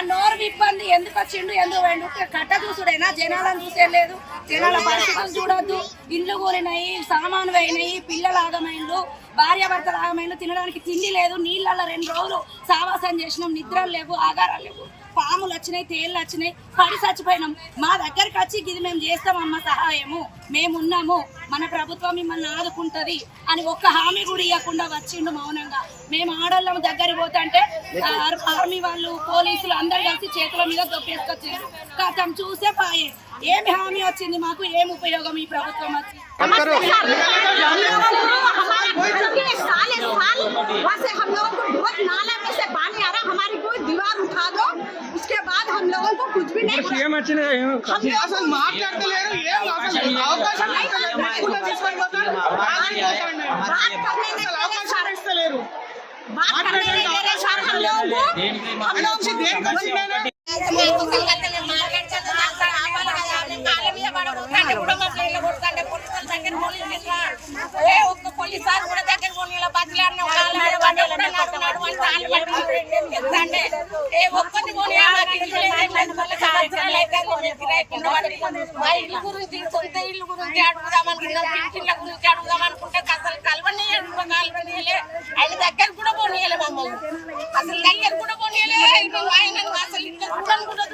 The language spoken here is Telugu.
నోరు విప్పంది ఎందుకు వచ్చిండు ఎందుకు పోయిండు కట్ట చూసుడైనా జనాలను చూసేయలేదు జనాల పరిస్థితులు చూడొద్దు ఇల్లు కూలినాయి సామాను అయినాయి పిల్లలు ఆగమైండ్లు భార్యాభర్తలు ఆగమైండ్లు తినడానికి తిండి లేదు నీళ్ళల్లో 2 రోజులు సావాసం చేసినాం నిద్రలు లేవు ఆగారాలు లేవు పాములు వచ్చినాయి తేళ్ళు వచ్చినాయి పడి చచ్చిపోయినాం మా దగ్గరికి వచ్చి ఇది మేము చేస్తామమ్మ సహాయము మేమున్నాము మన ప్రభుత్వం మిమ్మల్ని ఆదుకుంటది అని ఒక్క హామీ కూడా ఇవ్వకుండా వచ్చిండు మౌనంగా మేము ఆడోళ్ళం దగ్గరికి పోతుంటే ఆర్మీ వాళ్ళు పోలీసులు అందరు కలిసి చేతుల మీద దొప్పేసుకొచ్చారు కథం చూసే పాయే ఏమి హామీ వచ్చింది మాకు ఏం ఉపయోగం ఈ ప్రభుత్వం వచ్చి उसके बाद हम लोगों को कुछ भी नहीं ఇల్లు గురించి సొంత ఇల్లు గురించి అడుగుదామనుకున్నాం పింఛన్ల గురించి అడుగుదామనుకుంటే అసలు కలవనీయలే ఆయన దగ్గర కూడా పోనీయలే మమ్మల్ని అసలు దగ్గర కూడా పోనీయలే ఆయన అసలు ఇక్కడ కూడా